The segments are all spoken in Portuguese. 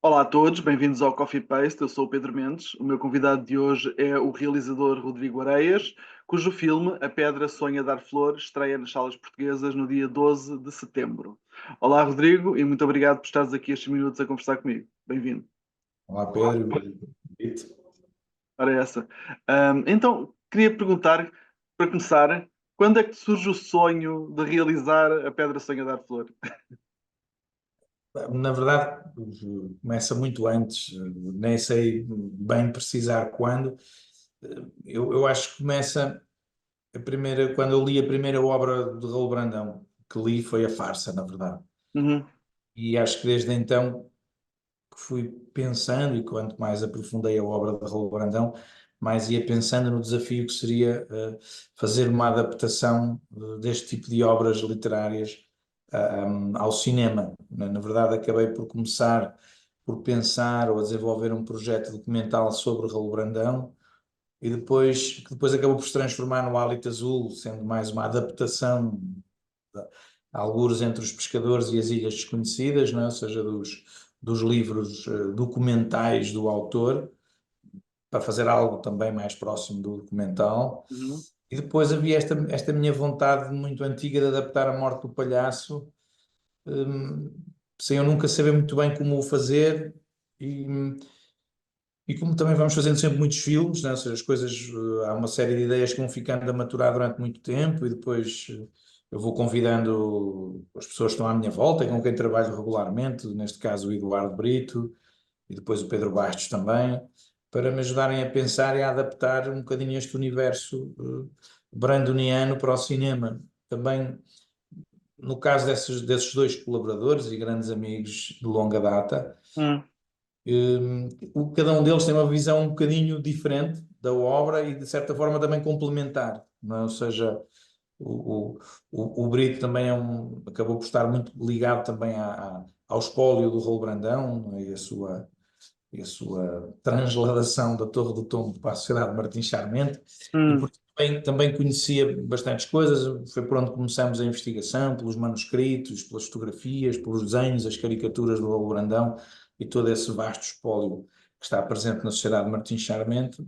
Olá a todos, bem-vindos ao Coffee Paste. Eu sou o Pedro Mendes. O meu convidado de hoje é o realizador Rodrigo Areias, cujo filme A Pedra Sonha Dar Flor estreia nas salas portuguesas no dia 12 de setembro. Olá, Rodrigo, e muito obrigado por estares aqui estes minutos a conversar comigo. Bem-vindo. Olá Pedro, Vitor. Ora, essa. Então, queria perguntar, para começar, quando é que te surge o sonho de realizar A Pedra Sonha Dar Flor? Na verdade, começa muito antes, nem sei bem precisar quando. Eu acho que começa quando eu li a primeira obra de Raul Brandão, que li foi A Farsa, na verdade. Uhum, E acho que desde então que fui pensando, e quanto mais aprofundei a obra de Raul Brandão, mais ia pensando no desafio que seria fazer uma adaptação deste tipo de obras literárias ao cinema. Na verdade, acabei por começar por pensar ou a desenvolver um projeto documental sobre Raul Brandão, e que depois acabou por se transformar no Hálito Azul, sendo mais uma adaptação algures entre os pescadores e as ilhas desconhecidas, não é? Ou seja, dos livros documentais do autor, para fazer algo também mais próximo do documental. uhum. E depois havia esta minha vontade muito antiga de adaptar A Morte do Palhaço, hum, sem eu nunca saber muito bem como o fazer. E, e como também vamos fazendo sempre muitos filmes, né? Ou seja, as coisas, há uma série de ideias que vão ficando a maturar durante muito tempo, e depois eu vou convidando as pessoas que estão à minha volta e com quem trabalho regularmente, neste caso o Eduardo Brito e depois o Pedro Bastos também, para me ajudarem a pensar e a adaptar um bocadinho este universo brandoniano para o cinema. Também, no caso desses dois colaboradores e grandes amigos de longa data, Hum. cada um deles tem uma visão um bocadinho diferente da obra e, de certa forma, também complementar, não é? Ou seja, o, o Brito também acabou por estar muito ligado também ao espólio do Raul Brandão, não é? E a sua transladação da Torre do Tombo para a Sociedade de Martim Charmente, e Hum. por isso também conhecia bastantes coisas. Foi por onde começamos a investigação, pelos manuscritos, pelas fotografias, pelos desenhos, as caricaturas do Raul Brandão e todo esse vasto espólio que está presente na Sociedade de Martim Charmente.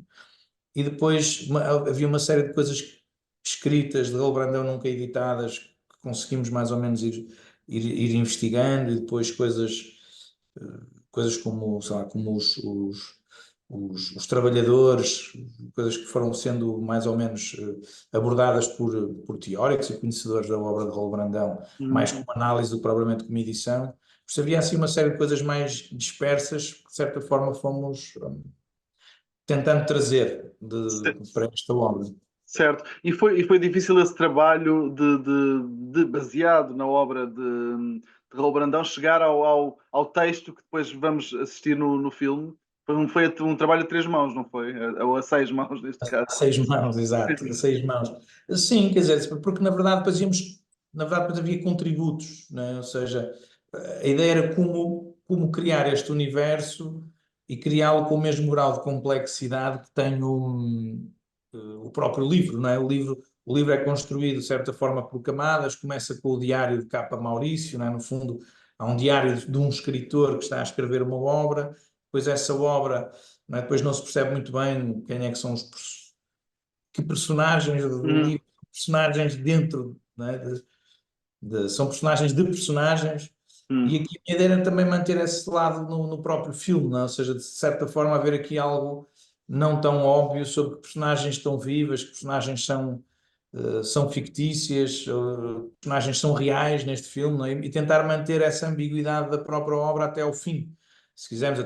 E depois havia uma série de coisas escritas de Raul Brandão nunca editadas, que conseguimos mais ou menos ir investigando, e depois coisas como, sei lá, como os trabalhadores, coisas que foram sendo mais ou menos abordadas por teóricos e conhecedores da obra de Raul Brandão, mais Hum. como análise do que propriamente como edição. Por havia assim uma série de coisas mais dispersas que, de certa forma, fomos tentando trazer para esta obra. Certo. E foi difícil esse trabalho baseado na obra de Raul Brandão chegar ao texto que depois vamos assistir no filme. Foi um trabalho a três mãos, não foi? Ou a seis mãos, neste caso. A seis mãos, exato, a seis mãos. Sim, quer dizer, porque na verdade depois na verdade depois havia contributos, né? Ou seja, a ideia era como criar este universo e criá-lo com o mesmo grau de complexidade que tem o próprio livro, não é? O livro é construído de certa forma por camadas, começa com o diário de Capa Maurício, não é? No fundo, há um diário de um escritor que está a escrever uma obra, depois essa obra, não é? Depois não se percebe muito bem quem é que são que personagens do Hum. livro, personagens dentro, não é? São personagens de personagens, e Hum. aqui a minha ideia era também manter esse lado no próprio filme, não é? Ou seja, de certa forma haver aqui algo não tão óbvio sobre que personagens estão vivas, que personagens são fictícias, personagens são reais neste filme, não é? E tentar manter essa ambiguidade da própria obra até ao fim. Se quisermos,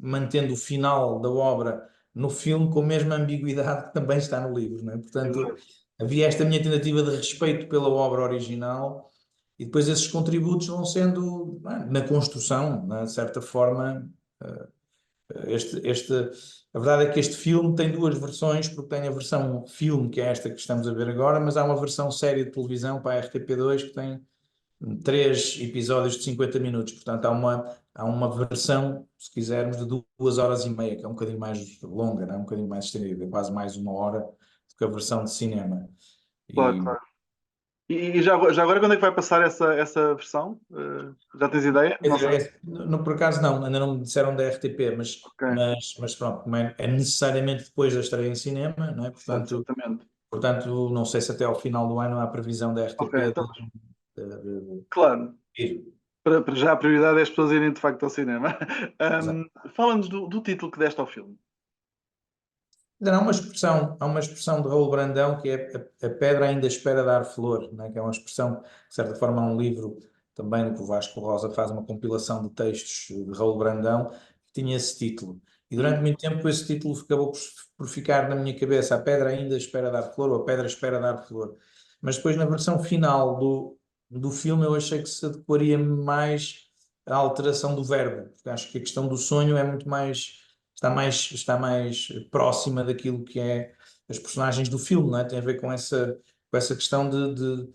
mantendo o final da obra no filme com a mesma ambiguidade que também está no livro, não é? Portanto, Exato. havia esta minha tentativa de respeito pela obra original, e depois esses contributos vão sendo, não é, na construção, não é? De certa forma, a verdade é que este filme tem duas versões, porque tem a versão filme, que é esta que estamos a ver agora, mas há uma versão série de televisão para a RTP2 que tem três episódios de 50 minutos. Portanto, há uma versão, se quisermos, de 2 horas e meia, que é um bocadinho mais longa, não é? Um bocadinho mais estendida, é quase mais uma hora do que a versão de cinema. Claro, E, claro. Já agora quando é que vai passar essa versão? Já tens ideia? Quer Não dizer, sabes? por acaso não, ainda não me disseram da RTP, Ok, mas pronto, como é necessariamente depois da estreia em cinema, não é? certo, Portanto, exatamente. não sei se até ao final do ano há previsão da Ok, RTP então, de claro. ir. Para já a prioridade é as pessoas irem de facto ao cinema. Exato. Fala-nos do título que deste ao filme. Ainda há uma expressão de Raul Brandão que é a pedra ainda espera dar flor, não é? Que é uma expressão, de certa forma, é um livro também que o Vasco Rosa faz uma compilação de textos de Raul Brandão que tinha esse título. E durante Hum, muito tempo esse título acabou por ficar na minha cabeça, a pedra ainda espera dar flor ou a pedra espera dar flor. Mas depois na versão final do filme eu achei que se adequaria mais à alteração do verbo, porque acho que a questão do sonho é muito mais está mais próxima daquilo que é as personagens do filme, não é? Tem a ver com essa questão de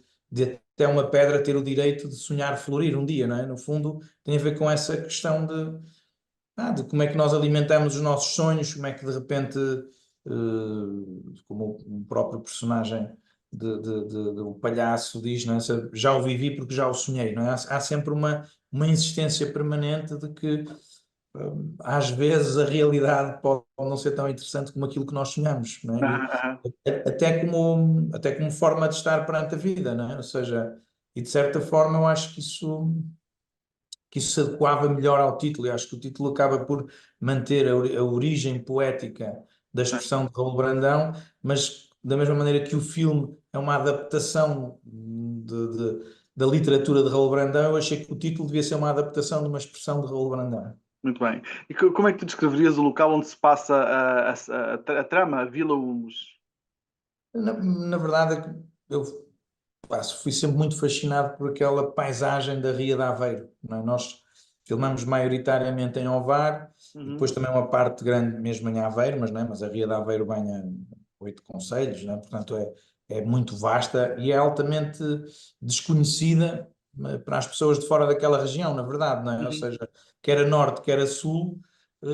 até uma pedra ter o direito de sonhar florir um dia, não é? No fundo, tem a ver com essa questão de como é que nós alimentamos os nossos sonhos, como é que de repente, como o próprio personagem do palhaço diz, não é? Já o vivi porque já o sonhei, não é? Há sempre uma insistência permanente de que às vezes a realidade pode não ser tão interessante como aquilo que nós sonhamos, não é? aham, aham. Até como forma de estar perante a vida, não é? Ou seja, e de certa forma eu acho que isso se adequava melhor ao título, e acho que o título acaba por manter a origem poética da expressão de Raul Brandão, mas da mesma maneira que o filme é uma adaptação da literatura de Raul Brandão, eu achei que o título devia ser uma adaptação de uma expressão de Raul Brandão. Muito bem. E como é que tu descreverias o local onde se passa a trama, a Vila Humus? Na verdade, eu fui sempre muito fascinado por aquela paisagem da Ria de Aveiro, não é? Nós filmamos maioritariamente em Ovar e Uhum, depois também uma parte grande mesmo em Aveiro, mas, não é? Mas a Ria de Aveiro banha 8 concelhos, não é? Portanto é muito vasta e é altamente desconhecida para as pessoas de fora daquela região, na verdade, não é? Ou uhum, seja, quer a norte, quer a sul,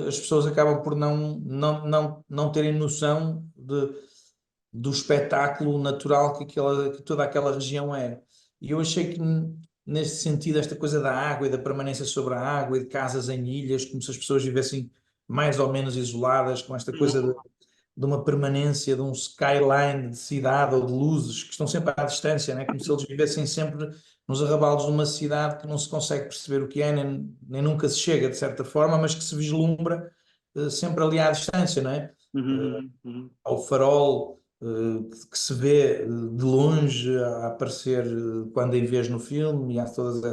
as pessoas acabam por não terem noção do espetáculo natural que toda aquela região é. E eu achei que, nesse sentido, esta coisa da água e da permanência sobre a água e de casas em ilhas, como se as pessoas vivessem mais ou menos isoladas, com esta coisa uhum, de uma permanência, de um skyline de cidade ou de luzes que estão sempre à distância, né? Como se eles vivessem sempre nos arrabaldes de uma cidade que não se consegue perceber o que é, nem nunca se chega, de certa forma, mas que se vislumbra sempre ali à distância, não é? uhum, uhum, Ao farol que se vê de longe a aparecer quando em vez no filme, e há todas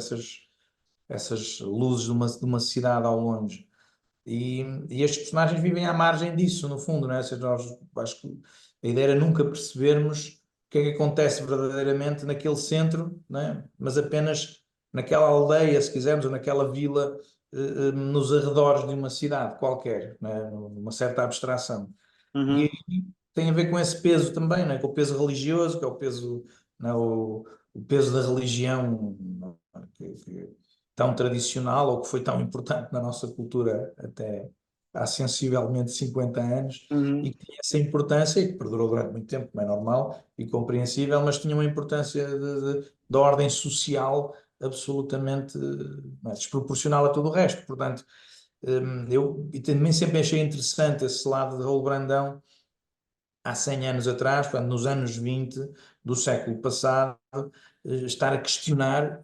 essas luzes de uma cidade ao longe. E estes personagens vivem à margem disso, no fundo, não é? Ou seja, acho que a ideia era nunca percebermos o que é que acontece verdadeiramente naquele centro, não é? Mas apenas naquela aldeia, se quisermos, ou naquela vila, nos arredores de uma cidade qualquer, não é? Numa certa abstração. E uhum, aí tem a ver com esse peso também, né? Com o peso religioso, que é o peso, né? O peso da religião, não é? Tão tradicional ou que foi tão importante na nossa cultura até há sensivelmente 50 anos uhum, e que tinha essa importância e que perdurou durante muito tempo, como é normal e compreensível, mas tinha uma importância de ordem social absolutamente, não é, desproporcional a todo o resto. Portanto, eu e também sempre achei interessante esse lado de Raul Brandão há 100 anos atrás, portanto, nos anos 20 do século passado, estar a questionar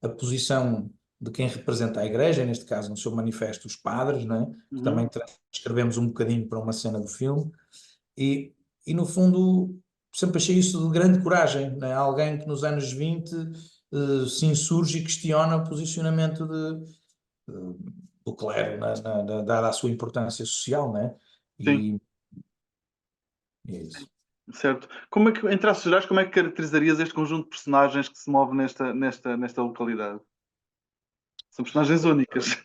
a posição de quem representa a Igreja, neste caso no seu manifesto os padres, não é? Que uhum, também escrevemos um bocadinho para uma cena do filme, e, e no fundo sempre achei isso de grande coragem, não é? Alguém que nos anos 20 se insurge e questiona o posicionamento do clero, dada a sua importância social, não é? sim, E é isso. certo. Como é que, em traços gerais, como é que caracterizarias este conjunto de personagens que se move nesta localidade? São personagens únicas.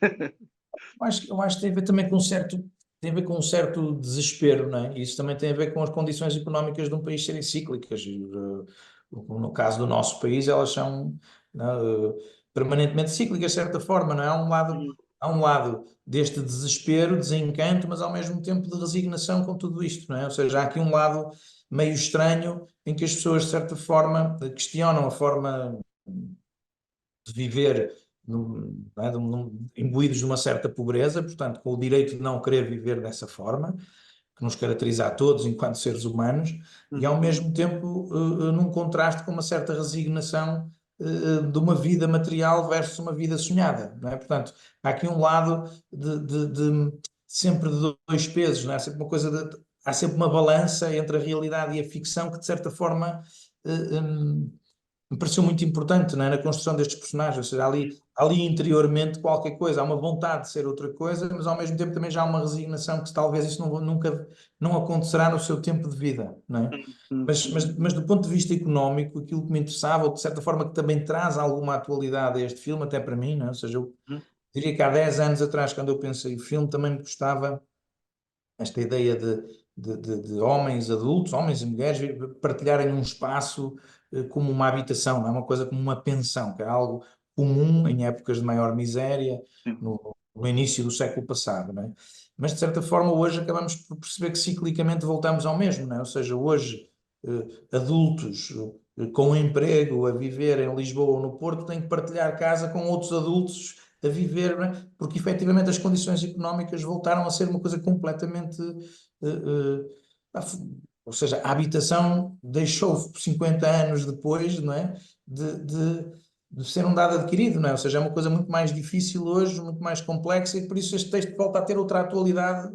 Eu acho que tem a ver também tem a ver com um certo desespero, não é? E isso também tem a ver com as condições económicas de um país serem cíclicas. E, no caso do nosso país, elas são, não é, permanentemente cíclicas, de certa forma, não é? Há um lado há um lado deste desespero, desencanto, mas ao mesmo tempo de resignação com tudo isto, não é? Ou seja, há aqui um lado meio estranho em que as pessoas, de certa forma, questionam a forma de viver não é, imbuídos de uma certa pobreza, portanto, com o direito de não querer viver dessa forma, que nos caracteriza a todos enquanto seres humanos, e ao Uhum. mesmo tempo num contraste com uma certa resignação de uma vida material versus uma vida sonhada, não é? Portanto, há aqui um lado sempre de dois pesos, não é? Há sempre uma coisa há sempre uma balança entre a realidade e a ficção que, de certa forma, me pareceu muito importante, não é, na construção destes personagens. Ou seja, ali interiormente qualquer coisa, há uma vontade de ser outra coisa, mas ao mesmo tempo também já há uma resignação que talvez isso nunca não acontecerá no seu tempo de vida, não é? Mas do ponto de vista económico, aquilo que me interessava, ou de certa forma que também traz alguma atualidade a este filme, até para mim, não é? Ou seja, eu diria que há 10 anos atrás, quando eu pensei o filme, também me gostava esta ideia de homens adultos, homens e mulheres, partilharem um espaço como uma habitação, não é uma coisa como uma pensão, que era algo comum em épocas de maior miséria, Sim. no início do século passado, não é? Mas, de certa forma, hoje acabamos por perceber que ciclicamente voltamos ao mesmo, não é? Ou seja, hoje, adultos com emprego a viver em Lisboa ou no Porto têm que partilhar casa com outros adultos a viver, não é? Porque efetivamente as condições económicas voltaram a ser uma coisa completamente. Ou seja, a habitação deixou 50 anos depois, não é? De ser um dado adquirido, não é? Ou seja, é uma coisa muito mais difícil hoje, muito mais complexa, e por isso este texto volta a ter outra atualidade,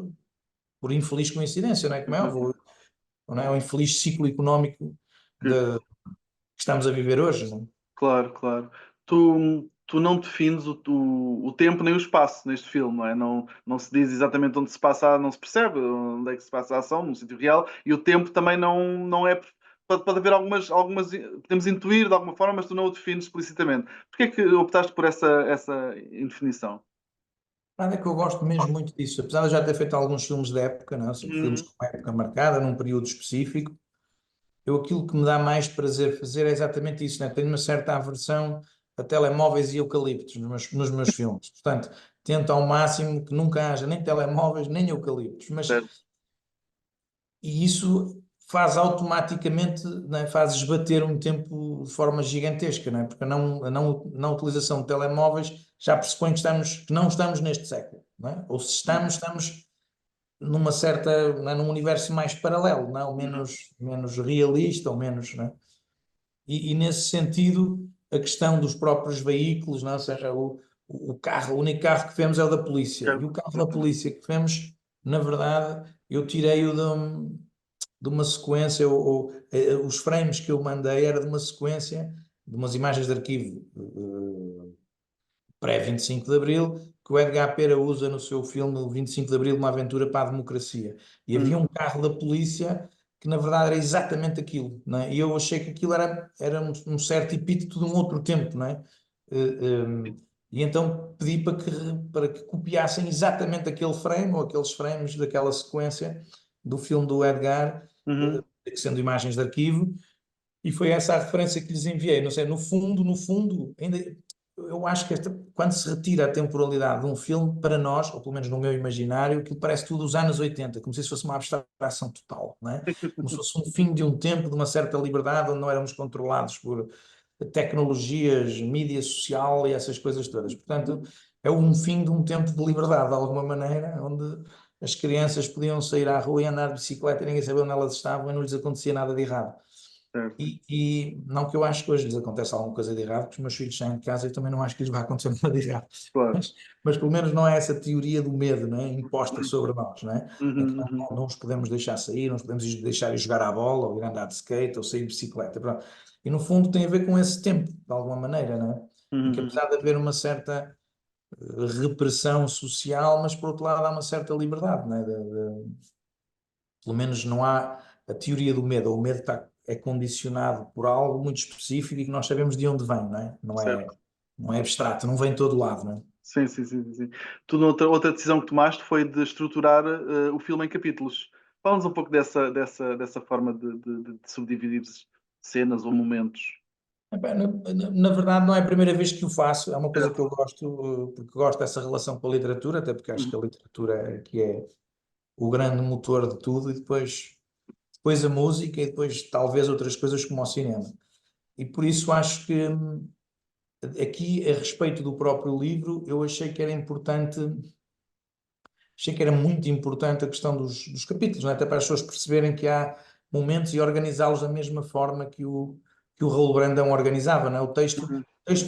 por infeliz coincidência, não é? Como é óbvio, não é? O infeliz ciclo económico Que- que estamos a viver hoje, não é? Claro, claro. Tu não defines o tempo nem o espaço neste filme, não é? Não se diz exatamente onde se passa, não se percebe onde é que se passa a ação, num sítio real, e o tempo também não é. Pode haver algumas. Podemos intuir de alguma forma, mas tu não o defines explicitamente. Porquê é que optaste por essa indefinição? Nada que eu gosto mesmo muito disso, apesar de eu já ter feito alguns filmes da época, não é? São filmes Uhum. com uma época marcada, num período específico. Eu aquilo que me dá mais prazer fazer é exatamente isso, né? Tenho uma certa aversão a telemóveis e eucaliptos nos meus filmes. Portanto, tento ao máximo que nunca haja nem telemóveis nem eucaliptos. Certo. E isso faz automaticamente, né? Faz esbater um tempo de forma gigantesca, né? Porque a não utilização de telemóveis já pressupõe que não estamos neste século, né? Ou se estamos numa certa, né, num universo mais paralelo, não? Uhum. Menos realista ou menos, né? E nesse sentido, a questão dos próprios veículos, não é? Ou seja, o carro, o único carro que vemos é o da polícia. E Certo. o carro da polícia que vemos, na verdade, eu tirei-o de uma sequência, os frames que eu mandei era de uma sequência, de umas imagens de arquivo pré-25 de Abril, que o Edgar Pera usa no seu filme o 25 de Abril, uma aventura para a democracia. E havia Uhum. um carro da polícia que na verdade era exatamente aquilo, não é? E eu achei que aquilo era um certo epíteto de um outro tempo, não é? E então pedi para que copiassem exatamente aquele frame ou aqueles frames daquela sequência do filme do Edgar, Uhum. sendo imagens de arquivo, e foi essa a referência que lhes enviei. Não sei, no fundo, ainda eu acho que quando se retira a temporalidade de um filme, para nós, ou pelo menos no meu imaginário, aquilo parece tudo os anos 80, como se isso fosse uma abstração total, não é? Como se fosse um fim de um tempo, de uma certa liberdade, onde não éramos controlados por tecnologias, mídia social e essas coisas todas. Portanto, é um fim de um tempo de liberdade, de alguma maneira, onde as crianças podiam sair à rua e andar de bicicleta e ninguém sabia onde elas estavam e não lhes acontecia nada de errado. Certo. E não que eu acho que hoje lhes acontece alguma coisa de errado, porque os meus filhos saem de casa e eu também não acho que lhes vai acontecer nada de errado. Claro. Mas pelo menos não é essa teoria do medo, não é? Imposta sobre nós, não é? Em que Uhum. não, Uhum. não os podemos deixar sair, não os podemos deixar ir jogar à bola, ou ir andar de skate, ou sair de bicicleta. Pronto. E no fundo tem a ver com esse tempo, de alguma maneira, não é? Em que Uhum. apesar de haver uma certa repressão social, mas por outro lado há uma certa liberdade, não é? Pelo menos não há a teoria do medo. O medo é condicionado por algo muito específico e que nós sabemos de onde vem, não é? Não é, Certo. não é abstrato, não vem de todo lado, não é? Sim, sim, sim, sim. Tu, outra decisão que tomaste foi de estruturar o filme em capítulos. Fala-nos um pouco dessa forma de subdividir cenas ou momentos. Epá, na verdade, não é a primeira vez que o faço, é uma coisa que Certo. eu gosto, porque gosto dessa relação com a literatura, até porque acho Uhum. que a literatura é que é o grande motor de tudo, e depois a música, e depois talvez outras coisas como o cinema. E por isso acho que aqui, a respeito do próprio livro, eu achei que era muito importante a questão dos capítulos, não é? Até para as pessoas perceberem que há momentos e organizá-los da mesma forma que o Raul Brandão organizava, não é? Uhum.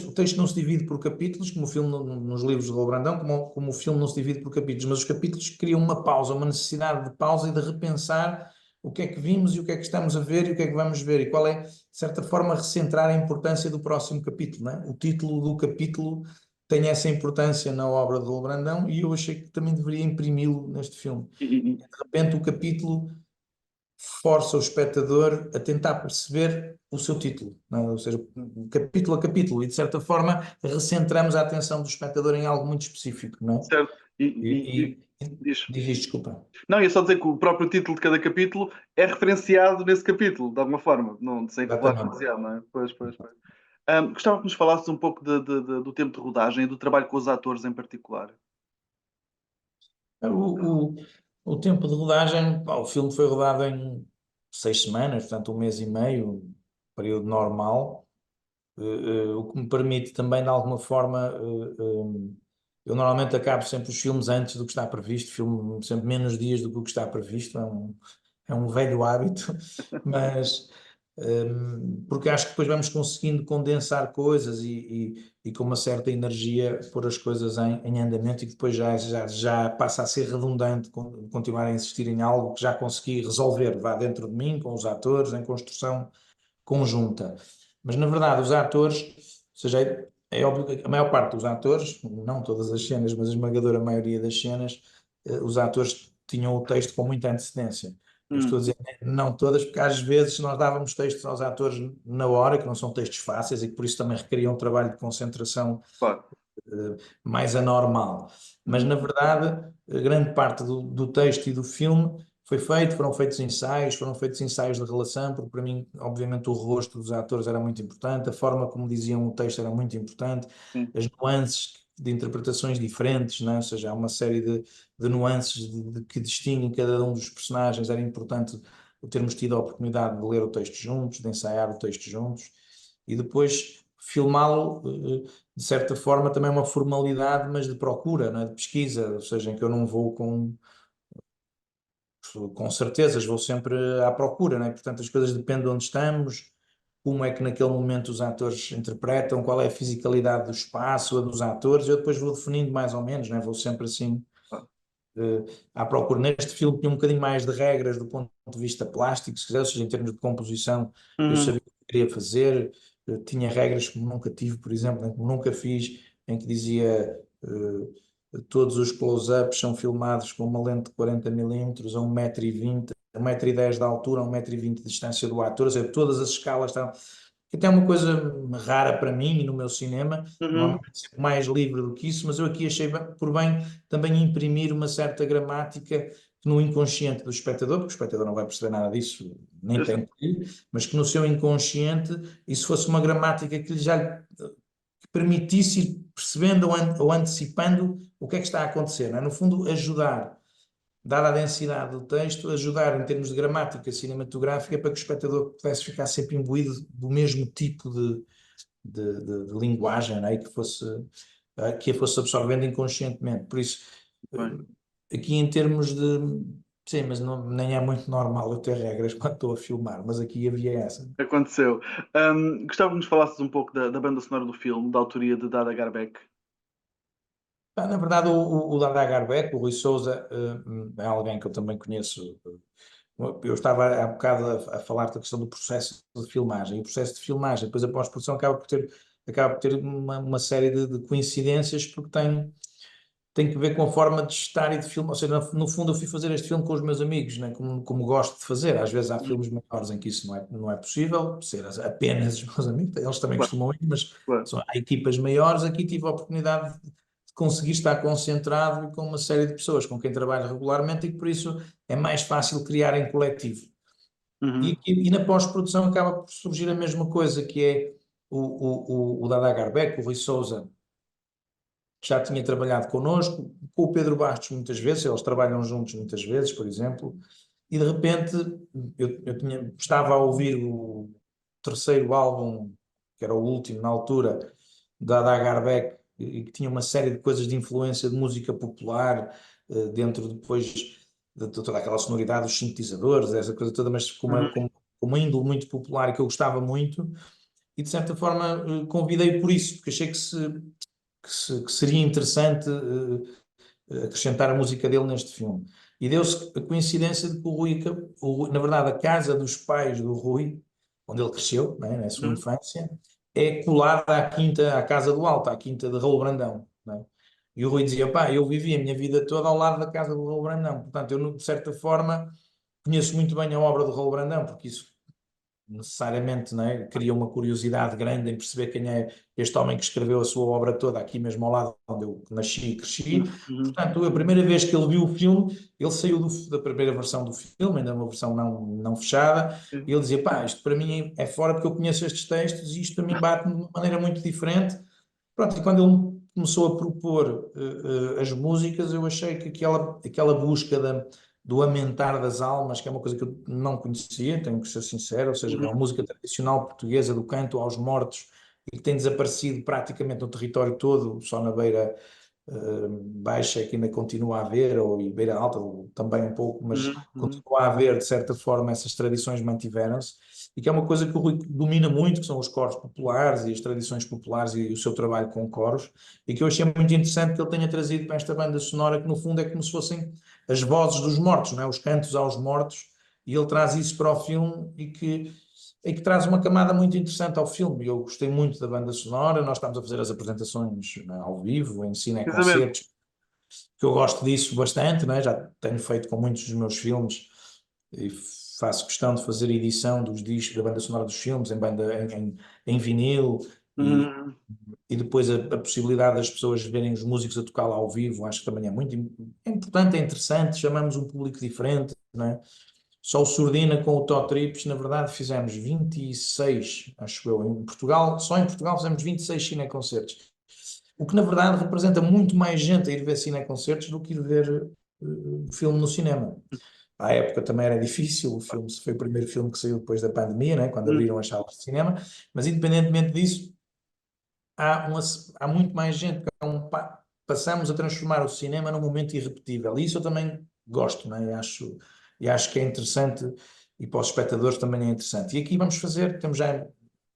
O texto não se divide por capítulos, como o filme nos livros de Raul Brandão, como o filme não se divide por capítulos, mas os capítulos criam uma pausa, uma necessidade de pausa e de repensar o que é que vimos e o que é que estamos a ver e o que é que vamos ver e qual é, de certa forma, recentrar a importância do próximo capítulo, não é? O título do capítulo tem essa importância na obra de Raul Brandão e eu achei que também deveria imprimi-lo neste filme. E, e- De repente, o capítulo força o espectador a tentar perceber o seu título, não é? Ou seja, capítulo a capítulo, e de certa forma recentramos a atenção do espectador em algo muito específico, não é? certo. Diz. Diz isto, desculpa. Não, ia só dizer que o próprio título de cada capítulo é referenciado nesse capítulo, de alguma forma, não, sem revelar Exatamente. demasiado, não é? Pois, pois, pois. Gostava que nos falasses um pouco do tempo de rodagem e do trabalho com os atores em particular. O, o, o tempo de rodagem, pá, o filme foi rodado em 6 semanas, portanto, um mês e meio, um período normal. O que me permite também, de alguma forma, eu normalmente acabo sempre os filmes antes do que está previsto, filme sempre menos dias do que o que está previsto, é um velho hábito, mas porque acho que depois vamos conseguindo condensar coisas e com uma certa energia pôr as coisas em andamento e que depois já passa a ser redundante continuar a insistir em algo que já consegui resolver, vá dentro de mim, com os atores, em construção conjunta. Mas, na verdade, os atores, ou seja, é óbvio que a maior parte dos atores, não todas as cenas, mas a esmagadora maioria das cenas, os atores tinham o texto com muita antecedência. Eu estou a Hum, dizer não todas, porque às vezes nós dávamos textos aos atores na hora, que não são textos fáceis e que por isso também requeriam um trabalho de concentração claro. mais anormal. Mas, Uhum, na verdade, a grande parte do texto e do filme foram feitos ensaios de relação, porque para mim, obviamente, o rosto dos atores era muito importante, a forma como diziam o texto era muito importante, sim. as nuances de interpretações diferentes, não é? Ou seja, há uma série de nuances que distinguem cada um dos personagens, era importante termos tido a oportunidade de ler o texto juntos, de ensaiar o texto juntos, e depois filmá-lo de certa forma, também é uma formalidade, mas de procura, não é? De pesquisa, ou seja, em que eu não vou com certezas, vou sempre à procura, não é? Portanto, as coisas dependem de onde estamos, como é que naquele momento os atores interpretam, qual é a fisicalidade do espaço, a dos atores, eu depois vou definindo mais ou menos, não é? Vou sempre assim Claro. eh, à procura. Neste filme tinha um bocadinho mais de regras do ponto de vista plástico, se quiser, ou seja, em termos de composição, eu Uhum, sabia o que queria fazer, tinha regras que nunca tive, por exemplo, que nunca fiz, em que dizia todos os close-ups são filmados com uma lente de 40 mm a 1,20 m, 1,10 m de altura, a 1,20 m de distância do ator, ou seja, todas as escalas estão que até é uma coisa rara para mim e no meu cinema, uhum, normalmente é sempre mais livre do que isso, mas eu aqui achei por bem também imprimir uma certa gramática no inconsciente do espectador, porque o espectador não vai perceber nada disso, nem eu sei. tem que, mas que no seu inconsciente isso fosse uma gramática que lhe já que permitisse ir percebendo ou antecipando o que é que está a acontecer, não é? No fundo, ajudar dada a densidade do texto, ajudar em termos de gramática cinematográfica para que o espectador pudesse ficar sempre imbuído do mesmo tipo de linguagem, né? E que a fosse absorvendo inconscientemente. Por isso, Bem, aqui em termos de. Sim, mas nem é muito normal eu ter regras quando estou a filmar, mas aqui havia essa. aconteceu. Gostava que nos falasses um pouco da banda sonora do filme, da autoria de Dada Garbeck. Na verdade, o Dada Garbeck, o Rui Sousa, é alguém que eu também conheço. Eu estava há bocado a falar da questão do processo de filmagem. E o processo de filmagem, depois a pós-produção acaba por ter uma série de coincidências, porque tem que ver com a forma de estar e de filmar. Ou seja, no fundo, eu fui fazer este filme com os meus amigos, né? Como gosto de fazer. Às vezes há Uhum, filmes maiores em que isso não é possível, ser apenas os meus amigos, eles também claro, costumam ir, mas claro. há equipas maiores. Aqui tive a oportunidade de conseguir estar concentrado e com uma série de pessoas com quem trabalho regularmente e que por isso é mais fácil criar em coletivo. Uhum, E na pós-produção acaba por surgir a mesma coisa, que é o Dada Garbeck, o Rui Sousa, já tinha trabalhado connosco, com o Pedro Bastos muitas vezes, eles trabalham juntos muitas vezes, por exemplo, e de repente estava a ouvir o terceiro álbum, que era o último na altura, da Garbeck, e que tinha uma série de coisas de influência de música popular, dentro depois de toda aquela sonoridade dos sintetizadores, essa coisa toda, mas com uma índole muito popular que eu gostava muito, e de certa forma convidei por isso, porque achei que seria interessante acrescentar a música dele neste filme. E deu-se a coincidência de que na verdade, a casa dos pais do Rui, onde ele cresceu, né, na sua infância, é colada à Casa do Alto, à quinta de Raul Brandão. Né? E o Rui dizia, pá, eu vivi a minha vida toda ao lado da casa do Raul Brandão. Portanto, eu, de certa forma, conheço muito bem a obra do Raul Brandão, porque isso necessariamente, né, cria uma curiosidade grande em perceber quem é este homem que escreveu a sua obra toda aqui mesmo ao lado onde eu nasci e cresci. Portanto, a primeira vez que ele viu o filme, ele saiu da primeira versão do filme, ainda uma versão não fechada, e ele dizia, pá, isto para mim é fora porque eu conheço estes textos e isto para mim bate de uma maneira muito diferente. Pronto, e quando ele começou a propor as músicas, eu achei que aquela busca do Amentar das Almas, que é uma coisa que eu não conhecia, tenho que ser sincero, ou seja, é uma música tradicional portuguesa do canto aos mortos e que tem desaparecido praticamente no território todo, só na beira baixa que ainda continua a haver, ou e beira alta também um pouco, mas continua a haver, de certa forma, essas tradições mantiveram-se, e que é uma coisa que o Rui domina muito, que são os coros populares e as tradições populares e o seu trabalho com coros, e que eu achei muito interessante que ele tenha trazido para esta banda sonora, que no fundo é como se fossem as vozes dos mortos, não é? Os cantos aos mortos, e ele traz isso para o filme e que traz uma camada muito interessante ao filme. Eu gostei muito da banda sonora, nós estamos a fazer as apresentações, né, ao vivo, em Precisamente. cineconcertos, que eu gosto disso bastante, né? Já tenho feito com muitos dos meus filmes e faço questão de fazer edição dos discos, da banda sonora dos filmes, em vinil, e depois a possibilidade das pessoas verem os músicos a tocar lá ao vivo, acho que também é muito importante, é interessante, chamamos um público diferente, não é? Só o Surdina com o Tó Trips, na verdade, fizemos 26, acho eu, em Portugal. Só em Portugal fizemos 26 cineconcertos. O que, na verdade, representa muito mais gente a ir ver cineconcertos do que ir ver filme no cinema. À época também era difícil, o filme foi o primeiro filme que saiu depois da pandemia, né, quando abriram as salas de cinema, mas independentemente disso, há muito mais gente. Passamos a transformar o cinema num momento irrepetível. E isso eu também gosto, né? E acho que é interessante, e para os espectadores também é interessante. E aqui temos já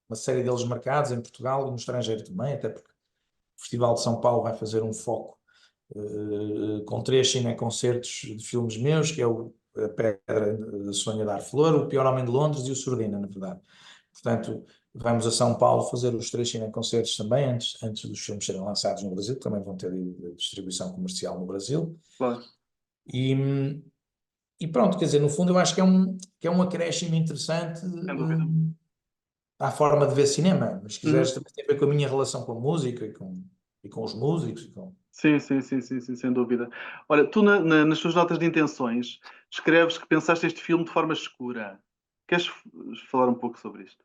uma série deles marcados em Portugal e no estrangeiro também, até porque o Festival de São Paulo vai fazer um foco com 3 cineconcertos de filmes meus, que é A Pedra da Sonha Dar Flor, O Pior Homem de Londres e o Surdina, na verdade. Portanto, vamos a São Paulo fazer os 3 cineconcertos também, antes dos filmes serem lançados no Brasil, que também vão ter distribuição comercial no Brasil. Claro. E pronto, quer dizer, no fundo eu acho que é um acréscimo interessante Sem dúvida. à forma de ver cinema, mas se quiseres também tem a ver com a minha relação com a música e com os músicos. Sim, sim, sim, sim, sim, sem dúvida. Olha, tu nas tuas notas de intenções escreves que pensaste este filme de forma escura. Queres falar um pouco sobre isto?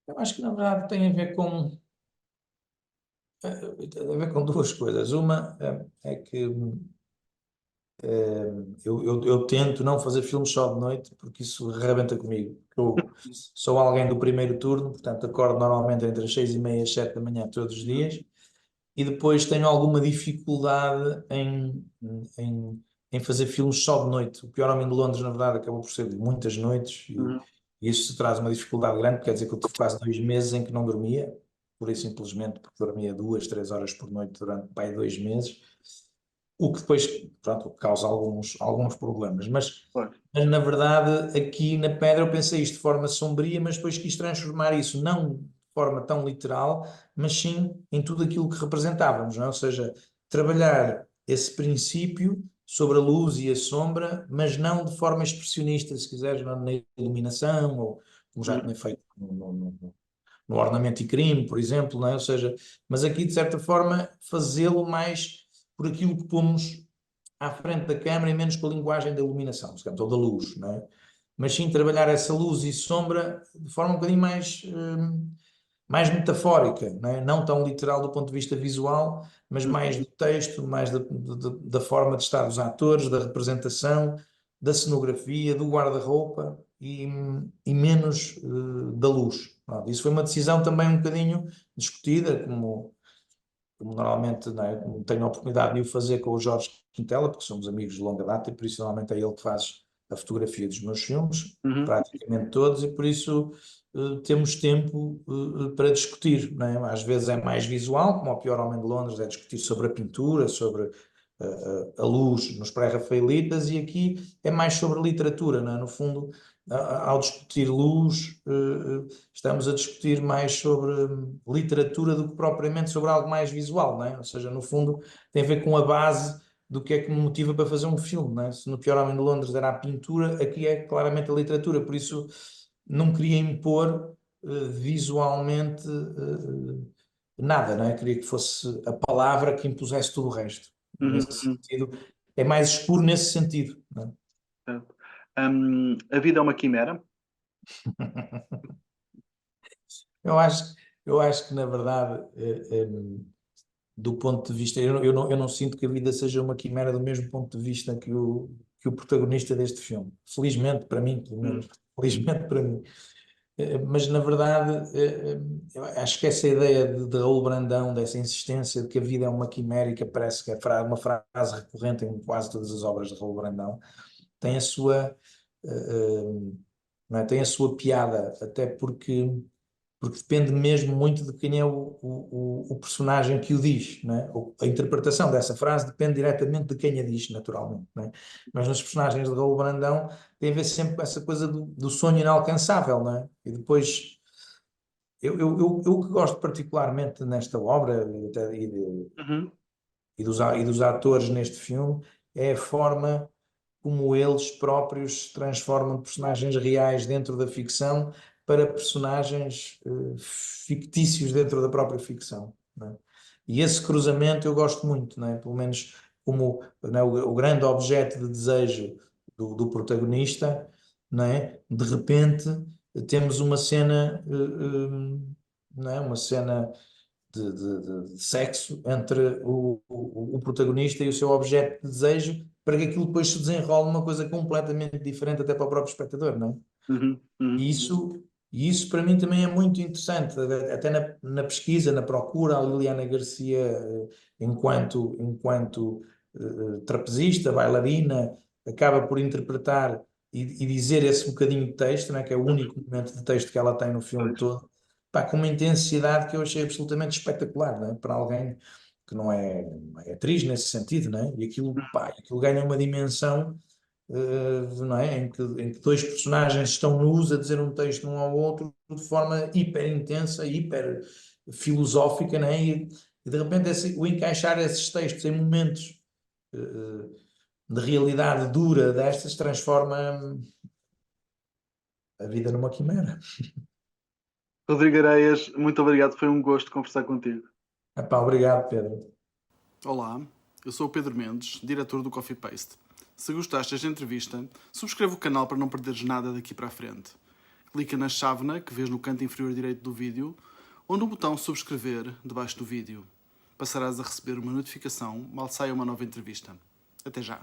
Eu acho que na verdade tem a ver com duas coisas. Uma é que eu tento não fazer filmes só de noite, porque isso rebenta comigo. Eu sou alguém do primeiro turno, portanto acordo normalmente entre as 6h30 e as 7 da manhã todos os dias, e depois tenho alguma dificuldade em fazer filmes só de noite. O Pior Homem de Londres, na verdade, acabou por ser de muitas noites, e isso traz uma dificuldade grande, quer dizer que eu tive quase 2 meses em que não dormia, pura e simplesmente porque dormia 2, 3 horas por noite durante 2 meses, o que depois, pronto, causa alguns problemas. Mas na verdade, aqui na Pedra eu pensei isto de forma sombria, mas depois quis transformar isso não de forma tão literal, mas sim em tudo aquilo que representávamos, não é? Ou seja, trabalhar esse princípio sobre a luz e a sombra, mas não de forma expressionista, se quiseres, na iluminação, ou como já tinha feito no Ornamento e Crime, por exemplo, não é? Ou seja, mas aqui, de certa forma, fazê-lo mais por aquilo que pomos à frente da câmara e menos com a linguagem da iluminação, portanto, ou da luz, não é? Mas sim trabalhar essa luz e sombra de forma um bocadinho mais mais metafórica, não é? Não tão literal do ponto de vista visual, mas mais do texto, mais da forma de estar dos atores, da representação, da cenografia, do guarda-roupa e menos da luz. Pronto, isso foi uma decisão também um bocadinho discutida, como normalmente, não é? Como tenho a oportunidade de o fazer com o Jorge Quintela, porque somos amigos de longa data e por isso normalmente é ele que faz a fotografia dos meus filmes, Uhum. praticamente todos, e por isso temos tempo para discutir, não é? Às vezes é mais visual, como o Pior Homem de Londres, é discutir sobre a pintura, sobre a luz nos pré-rafaelitas, e aqui é mais sobre literatura, não é? No fundo, ao discutir luz, estamos a discutir mais sobre literatura do que propriamente sobre algo mais visual, não é? Ou seja, no fundo, tem a ver com a base do que é que me motiva para fazer um filme, não é? Se no Pior Homem de Londres era a pintura, aqui é claramente a literatura, por isso não queria impor visualmente nada, não é? Queria que fosse a palavra que impusesse tudo o resto. E Uhum. nesse Uhum. sentido, é mais escuro nesse sentido, não é? Certo. A vida é uma quimera? Eu acho, eu acho que, na verdade, do ponto de vista, eu não sinto que a vida seja uma quimera do mesmo ponto de vista que o protagonista deste filme. Felizmente para mim, pelo Hum. menos. Felizmente para mim. Mas, na verdade, eu acho que essa ideia de Raul Brandão, dessa insistência de que a vida é uma quimera, e que parece que é uma frase recorrente em quase todas as obras de Raul Brandão, tem a sua, não é? Tem a sua piada, até porque depende mesmo muito de quem é o personagem que o diz, não é? A interpretação dessa frase depende diretamente de quem a diz, naturalmente, não é? Mas nos personagens de Raul Brandão tem a ver sempre com essa coisa do sonho inalcançável, não é? E depois, eu o que gosto particularmente nesta obra Uhum. e dos atores neste filme é a forma como eles próprios se transformam de personagens reais dentro da ficção para personagens fictícios dentro da própria ficção, não é? E esse cruzamento eu gosto muito, não é? Pelo menos como, não é, o grande objeto de desejo do protagonista, não é? De repente temos uma cena, não é? Uma cena de sexo entre o protagonista e o seu objeto de desejo, para que aquilo depois se desenrole uma coisa completamente diferente até para o próprio espectador, não é? Uhum. Uhum. E isso para mim também é muito interessante, até na pesquisa, na procura, a Liliana Garcia, enquanto trapezista, bailarina, acaba por interpretar e dizer esse bocadinho de texto, não é? Que é o Uhum. único momento de texto que ela tem no filme Pois. todo, pá, com uma intensidade que eu achei absolutamente espetacular, não é? Para alguém que não é atriz nesse sentido, não é? E aquilo, pá, aquilo ganha uma dimensão, não é? Em que dois personagens estão nus a dizer um texto um ao outro de forma hiper intensa, hiper filosófica, não é? E de repente o encaixar esses textos em momentos de realidade dura destas transforma a vida numa quimera. Rodrigo Areias, muito obrigado. Foi um gosto conversar contigo. Epá, obrigado, Pedro. Olá, eu sou o Pedro Mendes, diretor do Coffee Paste. Se gostaste desta entrevista, subscreve o canal para não perderes nada daqui para a frente. Clica na chávena que vês no canto inferior direito do vídeo ou no botão subscrever debaixo do vídeo. Passarás a receber uma notificação mal saia uma nova entrevista. Até já!